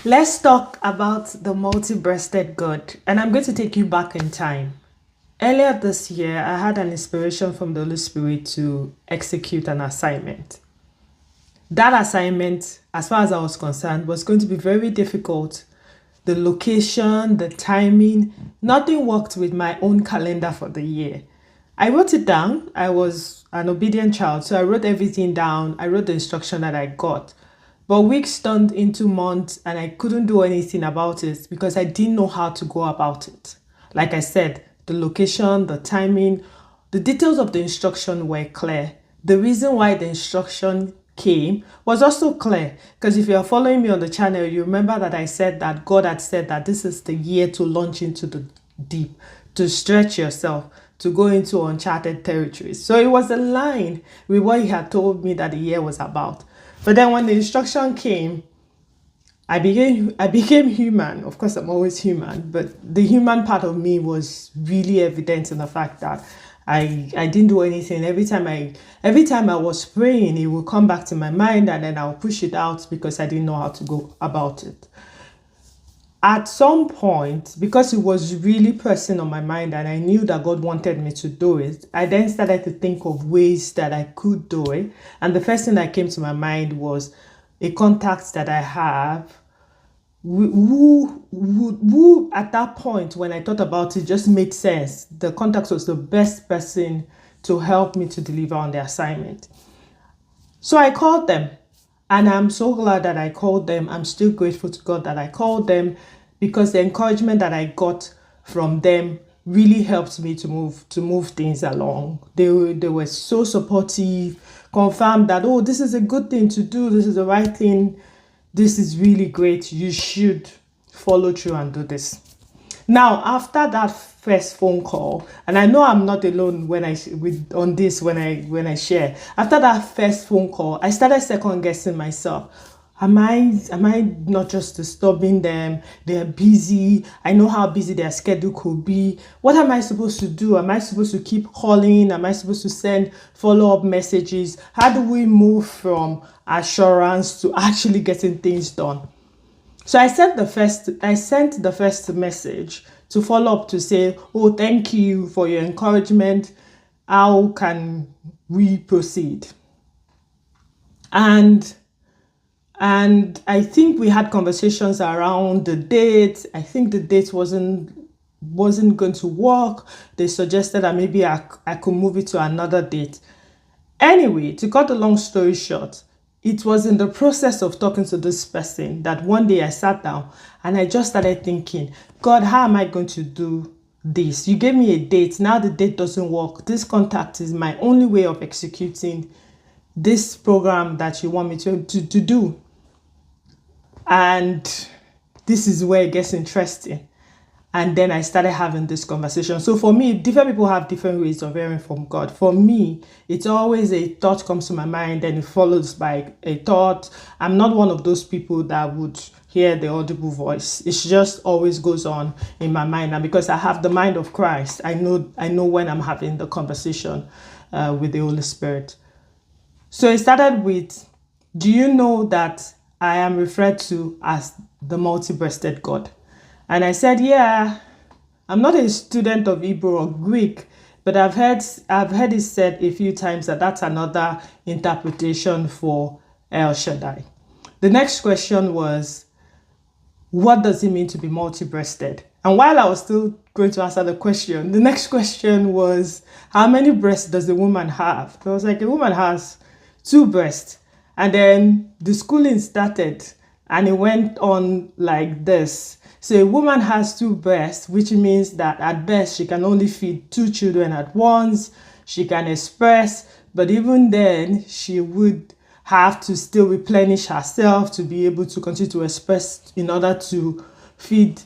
Let's talk about the multi breasted God. And I'm going to take you back in time. Earlier this year, I had an inspiration from the Holy Spirit to execute an assignment. That assignment, as far as I was concerned, was going to be very difficult. The location, the timing, nothing worked with my own calendar for the year. I wrote it down. I was an obedient child, so I wrote everything down. I wrote the instruction that I got. But weeks turned into months and I couldn't do anything about it because I didn't know how to go about it. Like I said, the location, the timing, the details of the instruction were clear. The reason why the instruction came was also clear, because if you're following me on the channel, you remember that I said that God had said that this is the year to launch into the deep, to stretch yourself, to go into uncharted territories. So it was aligned with what he had told me that the year was about. But then when the instruction came, I became human. Of course, I'm always human, but the human part of me was really evident in the fact that I didn't do anything. Every time I was praying, it would come back to my mind and then I'll push it out because I didn't know how to go about it. At some point, because it was really pressing on my mind and I knew that God wanted me to do it, I then started to think of ways that I could do it. And the first thing that came to my mind was a contact that I have who at that point, when I thought about it, just made sense. The contact was the best person to help me to deliver on the assignment. So I called them, and I'm so glad that I called them. I'm still grateful to God that I called them, because the encouragement that I got from them really helped me to move things along. They were so supportive, confirmed that, oh, this is a good thing to do, this is the right thing, this is really great, you should follow through and do this. Now, after that first phone call, and I know I'm not alone on this when I share. After that first phone call, I started second guessing myself. Am I not just disturbing them? They're busy. I know how busy their schedule could be. What am I supposed to do? Am I supposed to keep calling? Am I supposed to send follow-up messages? How do we move from assurance to actually getting things done? So I sent the first message to follow up to say, oh, thank you for your encouragement. How can we proceed? And I think we had conversations around the date. I think the date wasn't going to work. They suggested that maybe I could move it to another date. Anyway, to cut the long story short, it was in the process of talking to this person that one day I sat down and I just started thinking, God, how am I going to do this? You gave me a date. Now the date doesn't work. This contact is my only way of executing this program that you want me to do. And this is where it gets interesting. And then I started having this conversation. So for me, different people have different ways of hearing from God. For me, it's always a thought comes to my mind and it follows by a thought. I'm not one of those people that would hear the audible voice. It just always goes on in my mind. And because I have the mind of Christ, I know when I'm having the conversation with the Holy Spirit. So it started with, do you know that I am referred to as the multi-breasted God? And I said, yeah, I'm not a student of Hebrew or Greek, but I've heard it said a few times that that's another interpretation for El Shaddai. The next question was, what does it mean to be multi-breasted? And while I was still going to answer the question, the next question was, how many breasts does a woman have? I was like, a woman has 2 breasts. And then the schooling started and it went on like this. So a woman has 2 breasts, which means that at best she can only feed 2 children at once. She can express, but even then she would have to still replenish herself to be able to continue to express in order to feed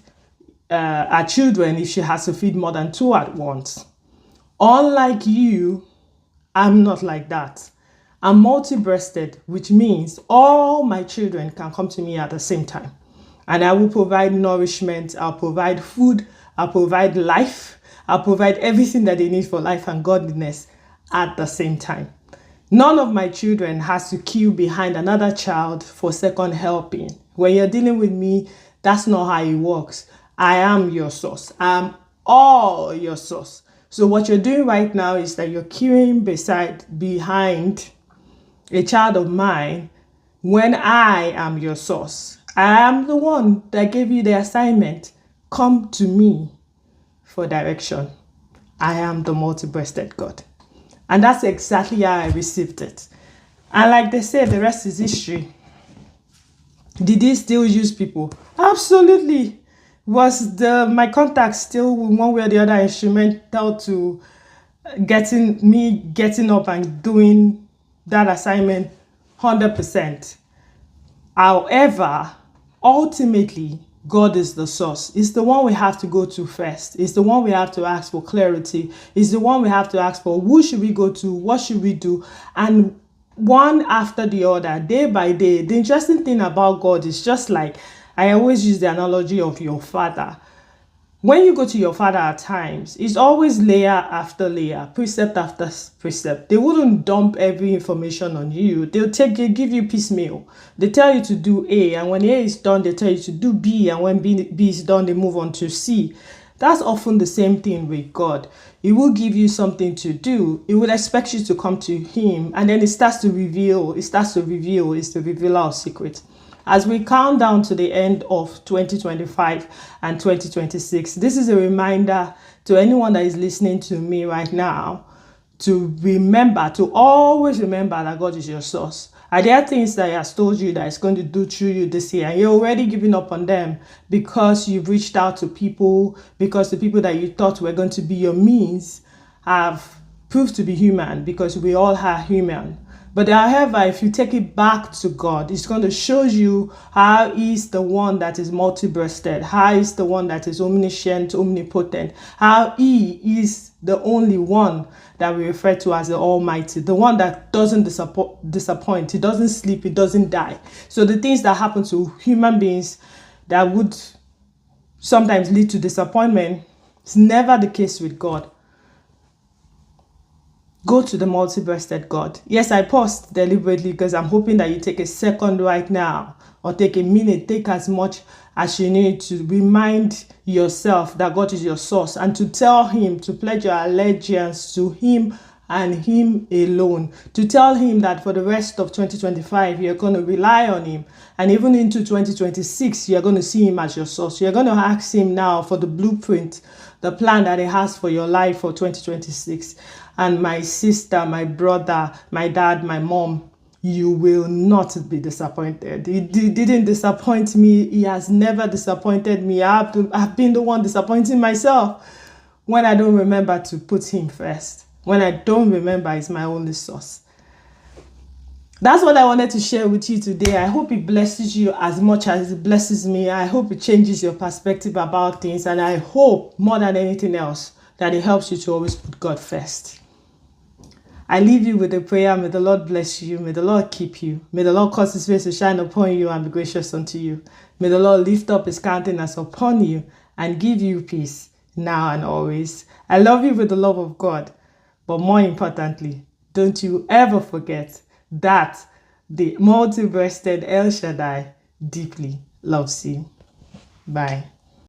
her children if she has to feed more than 2 at once. Unlike you, I'm not like that. I'm multi-breasted, which means all my children can come to me at the same time. And I will provide nourishment, I'll provide food, I'll provide life, I'll provide everything that they need for life and godliness at the same time. None of my children has to queue behind another child for second helping. When you're dealing with me, that's not how it works. I am your source. I'm all your source. So what you're doing right now is that you're queuing behind a child of mine when I am your source. I am the one that gave you the assignment. Come to me for direction. I am the multi-breasted God. And that's exactly how I received it. And like they say, the rest is history. Did he still use people? Absolutely. Was my contact still one way or the other instrumental to getting up and doing that assignment? 100%. However, ultimately, God is the source. It's the one we have to go to first. It's the one we have to ask for clarity. It's the one we have to ask for who should we go to, what should we do, and one after the other, day by day. The interesting thing about God is just like I always use the analogy of your father. When you go to your father at times, it's always layer after layer, precept after precept. They wouldn't dump every information on you. They'll give you piecemeal. They tell you to do A, and when A is done, they tell you to do B, and when B is done, they move on to C. That's often the same thing with God. He will give you something to do. He will expect you to come to him, and then it starts to reveal. It's the revealer of secrets. As we count down to the end of 2025 and 2026, this is a reminder to anyone that is listening to me right now to always remember that God is your source. Are there things that he has told you that he's going to do through you this year, and you're already giving up on them because you've reached out to people, because the people that you thought were going to be your means have proved to be human, because we all are human? But however, if you take it back to God, it's going to show you how he's the one that is multi-breasted, how he's the one that is omniscient, omnipotent, how he is the only one that we refer to as the Almighty, the one that doesn't disappoint, he doesn't sleep, he doesn't die. So the things that happen to human beings that would sometimes lead to disappointment, it's never the case with God. Go to the multi-breasted God. Yes, I paused deliberately because I'm hoping that you take a second right now, or take a minute, take as much as you need to remind yourself that God is your source, and to tell him, to pledge your allegiance to him and him alone, to tell him that for the rest of 2025, you're going to rely on him. And even into 2026, you're going to see him as your source. You're going to ask him now for the blueprint, the plan that he has for your life for 2026. And my sister, my brother, my dad, my mom, you will not be disappointed. He didn't disappoint me. He has never disappointed me. I've been the one disappointing myself when I don't remember to put him first. When I don't remember he's my only source. That's what I wanted to share with you today. I hope it blesses you as much as it blesses me. I hope it changes your perspective about things. And I hope more than anything else that it helps you to always put God first. I leave you with a prayer. May the Lord bless you. May the Lord keep you. May the Lord cause his face to shine upon you and be gracious unto you. May the Lord lift up his countenance upon you and give you peace now and always. I love you with the love of God. But more importantly, don't you ever forget that the multi-breasted El Shaddai deeply loves you. Bye.